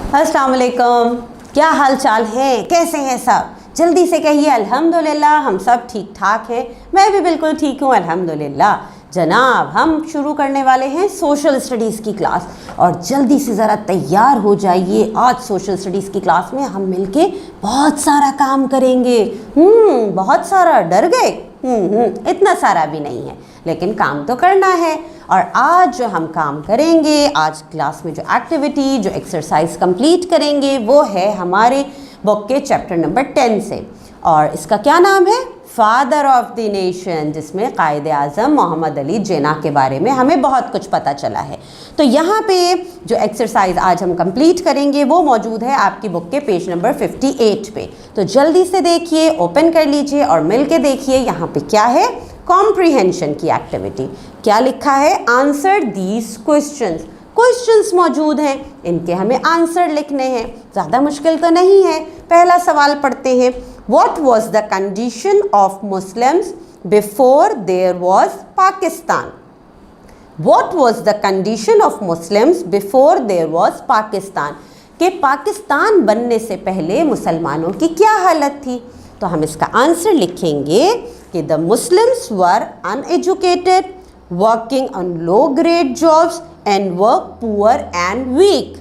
अस्सलाम वालेकुम, क्या हाल चाल है, कैसे हैं सब? जल्दी से कहिए अल्हम्दुलिल्लाह, हम सब ठीक ठाक हैं। मैं भी बिल्कुल ठीक हूँ अल्हम्दुलिल्लाह। जनाब, हम शुरू करने वाले हैं सोशल स्टडीज़ की क्लास और जल्दी से ज़रा तैयार हो जाइए। आज सोशल स्टडीज़ की क्लास में हम मिलके बहुत सारा काम करेंगे। बहुत सारा, डर गए? इतना सारा भी नहीं है, लेकिन काम तो करना है। और आज जो हम काम करेंगे, आज क्लास में जो एक्टिविटी, जो एक्सरसाइज कंप्लीट करेंगे, वो है हमारे बुक के चैप्टर नंबर 10 से। और इसका क्या नाम है? फादर ऑफ द नेशन, जिसमें कायदे आज़म मोहम्मद अली जिन्ना के बारे में हमें बहुत कुछ पता चला है। तो यहाँ पे जो एक्सरसाइज आज हम कंप्लीट करेंगे वो मौजूद है आपकी बुक के पेज नंबर 58 पे। तो जल्दी से देखिए, ओपन कर लीजिए और मिल के देखिए यहाँ पे क्या है। कॉम्प्रीहेंशन की एक्टिविटी क्या लिखा है? Answer these questions. क्वेश्चंस मौजूद हैं, इनके हमें आंसर लिखने हैं। ज़्यादा मुश्किल तो नहीं है। पहला सवाल पढ़ते हैं। What was the condition of Muslims before there was Pakistan? What was the condition of Muslims before there was Pakistan? कि पाकिस्तान बनने से पहले मुसलमानों की क्या हालत थी? तो हम इसका आंसर लिखेंगे कि the Muslims were uneducated, working on low grade jobs and were poor and weak.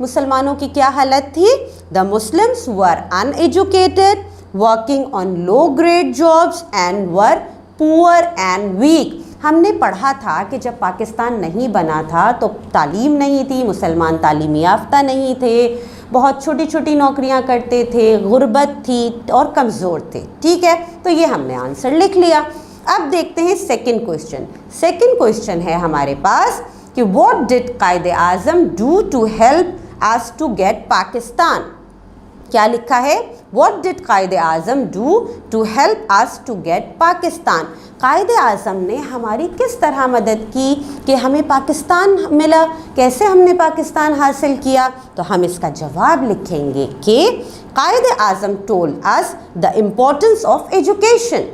मुसलमानों की क्या हालत थी? The Muslims were uneducated, working on low grade jobs and were poor and weak. हमने पढ़ा था कि जब पाकिस्तान नहीं बना था तो तालीम नहीं थी, मुसलमान तालीम याफ्ता नहीं थे, बहुत छोटी छोटी नौकरियां करते थे, गुर्बत थी और कमज़ोर थे। ठीक है, तो ये हमने आंसर लिख लिया। अब देखते हैं सेकंड क्वेश्चन। सेकंड क्वेश्चन है हमारे पास कि what did Quaid-e Azam do to help us to get Pakistan? क्या लिखा है? What did कायदे आज़म do to help us to get Pakistan? कायदे आज़म ने हमारी किस तरह मदद की कि हमें पाकिस्तान मिला? कैसे हमने पाकिस्तान हासिल किया? तो हम इसका जवाब लिखेंगे कि कायदे आज़म told us the importance of education.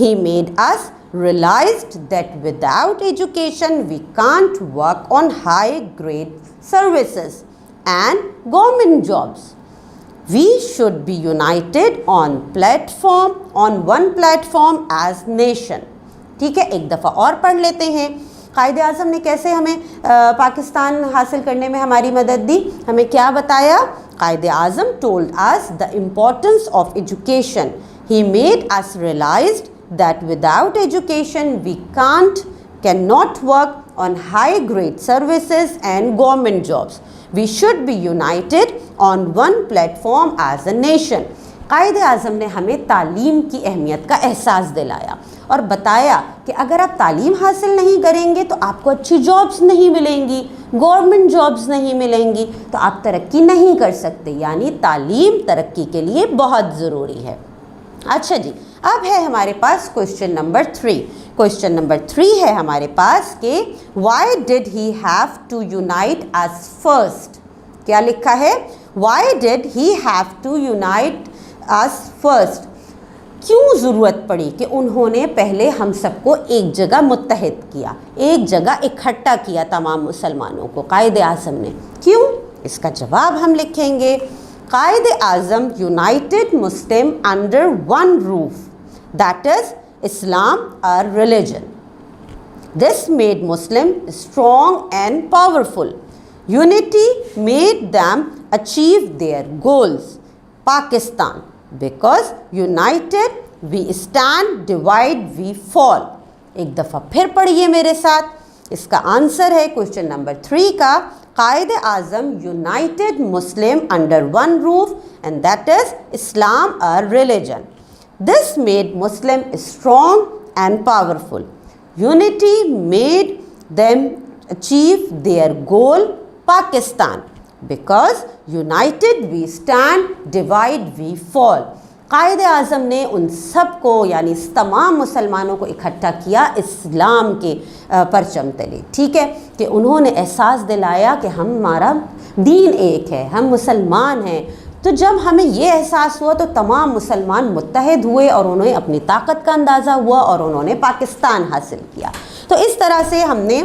He made us realized that without education we can't work on high grade services and government jobs. We should be united on one platform as nation. ठीक है, एक दफ़ा और पढ़ लेते हैं। कायदे आज़म ने कैसे हमें पाकिस्तान हासिल करने में हमारी मदद दी? हमें क्या बताया? कायदे आज़म told us the importance of education. He made us realize that without education we cannot work on high grade services and government jobs. We should be united on one platform as a nation. कायदे आज़म ने हमें तालीम की अहमियत का एहसास दिलाया और बताया कि अगर आप तालीम हासिल नहीं करेंगे तो आपको अच्छी जॉब्स नहीं मिलेंगी, गवर्नमेंट जॉब्स नहीं मिलेंगी, तो आप तरक्की नहीं कर सकते। यानी तालीम तरक्की के लिए बहुत ज़रूरी है। अच्छा जी, अब है हमारे पास क्वेश्चन नंबर 3। क्वेश्चन नंबर 3 है हमारे पास कि why did he have to unite us first? क्या लिखा है? Why did he have to unite us first? क्यों ज़रूरत पड़ी कि उन्होंने पहले हम सबको एक जगह मुत्तहिद किया, एक जगह इकट्ठा किया तमाम मुसलमानों को कायदे आज़म ने? क्यों? इसका जवाब हम लिखेंगे। Quaid-e Azam united Muslim under one roof, that is Islam or religion. This made Muslims strong and powerful. Unity made them achieve their goals. Pakistan, because united we stand, divide we fall. एक दफ़ा फिर पढ़िए मेरे साथ। इसका आंसर है question number 3 का, Quaid-e Azam united Muslim under one roof and that is Islam or religion. This made Muslims strong and powerful. Unity made them achieve their goal, Pakistan. Because united we stand, divide we fall. कायदे आज़म ने उन सब को यानी तमाम मुसलमानों को इकट्ठा किया इस्लाम के परचम तले। ठीक है, कि उन्होंने एहसास दिलाया कि हमारा दीन एक है, हम मुसलमान हैं। तो जब हमें ये एहसास हुआ तो तमाम मुसलमान मुत्तहिद हुए और उन्हें अपनी ताकत का अंदाज़ा हुआ और उन्होंने पाकिस्तान हासिल किया। तो इस तरह से हमने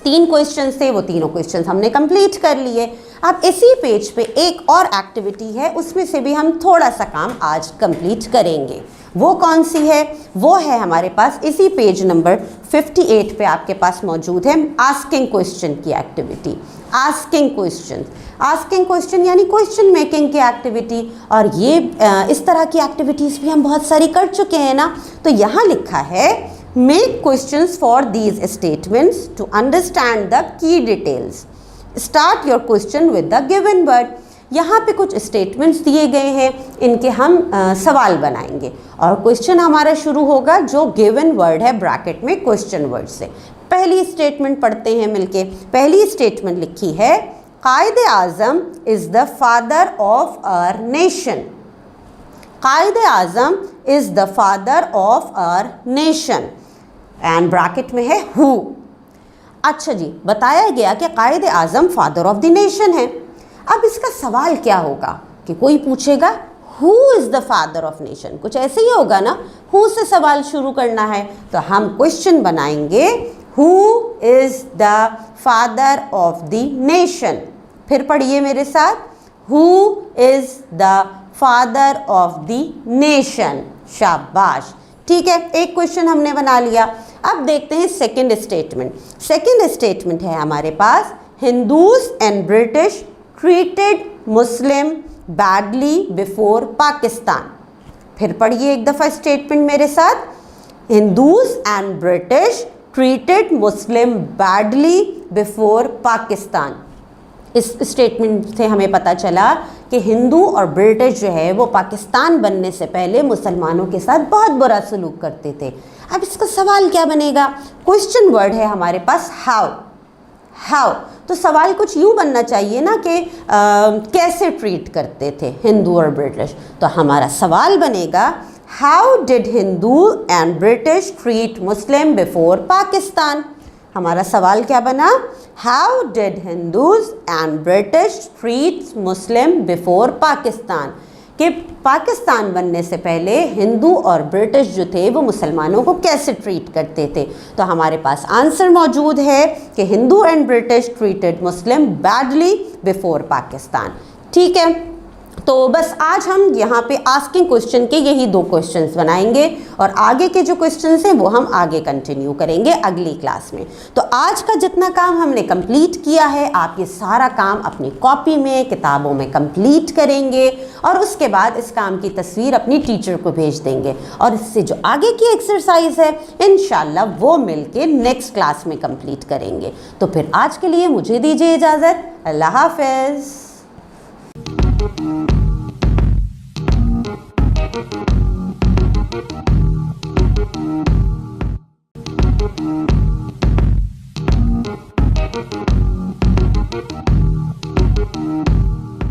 3 क्वेश्चन थे, वो तीनों क्वेश्चन हमने कंप्लीट कर लिए। अब इसी पेज पे एक और एक्टिविटी है, उसमें से भी हम थोड़ा सा काम आज कंप्लीट करेंगे। वो कौन सी है? वो है हमारे पास इसी पेज नंबर 58 पे आपके पास मौजूद है आस्किंग क्वेश्चन की एक्टिविटी। आस्किंग क्वेश्चन यानी क्वेश्चन मेकिंग की एक्टिविटी। और ये इस तरह की एक्टिविटीज़ भी हम बहुत सारी कर चुके हैं ना। तो यहाँ लिखा है make questions for these statements to understand the key details. Start your question with the given word. यहाँ पे कुछ स्टेटमेंट्स दिए गए हैं, इनके हम सवाल बनाएंगे और क्वेश्चन हमारा शुरू होगा जो गिवन वर्ड है ब्रैकेट में क्वेश्चन वर्ड से। पहली स्टेटमेंट पढ़ते हैं मिलके। पहली स्टेटमेंट लिखी है Quaid-e Azam is the father of our nation. Quaid-e Azam is the father of our nation and bracket में है हु। अच्छा जी, बताया गया कि Quaid-e Azam father of the nation है। अब इसका सवाल क्या होगा कि कोई पूछेगा who is the father of nation, कुछ ऐसे ही होगा ना, हु से सवाल शुरू करना है। तो हम क्वेश्चन बनाएंगे who is the father of the nation. फिर पढ़िए मेरे साथ, who is the father of the nation. शाबाश, ठीक है, एक क्वेश्चन हमने बना लिया। अब देखते हैं सेकंड स्टेटमेंट। सेकंड स्टेटमेंट है हमारे पास Hindus and British treated Muslim badly before Pakistan. फिर पढ़िए एक दफ़ा स्टेटमेंट मेरे साथ, Hindus and British treated Muslim badly before Pakistan. इस स्टेटमेंट से हमें पता चला कि हिंदू और ब्रिटिश जो है वो पाकिस्तान बनने से पहले मुसलमानों के साथ बहुत बुरा सलूक करते थे। अब इसका सवाल क्या बनेगा? क्वेश्चन वर्ड है हमारे पास हाउ। हाउ, तो सवाल कुछ यूँ बनना चाहिए ना कि कैसे ट्रीट करते थे हिंदू और ब्रिटिश। तो हमारा सवाल बनेगा how did Hindu and British treat Muslim before Pakistan. हमारा सवाल क्या बना? How did Hindus and British treat Muslim before Pakistan, कि पाकिस्तान बनने से पहले हिंदू और ब्रिटिश जो थे वो मुसलमानों को कैसे ट्रीट करते थे। तो हमारे पास आंसर मौजूद है कि Hindu and British treated Muslim badly before Pakistan. ठीक है, तो बस आज हम यहाँ पे आस्किंग क्वेश्चन के यही 2 क्वेश्चंस बनाएंगे और आगे के जो क्वेश्चंस हैं वो हम आगे कंटिन्यू करेंगे अगली क्लास में। तो आज का जितना काम हमने कंप्लीट किया है, आप ये सारा काम अपनी कॉपी में, किताबों में कंप्लीट करेंगे और उसके बाद इस काम की तस्वीर अपनी टीचर को भेज देंगे और इससे जो आगे की एक्सरसाइज है इंशाल्लाह वो मिलके नेक्स्ट क्लास में कंप्लीट करेंगे। तो फिर आज के लिए मुझे दीजिए इजाज़त। अल्लाह हाफ़िज़।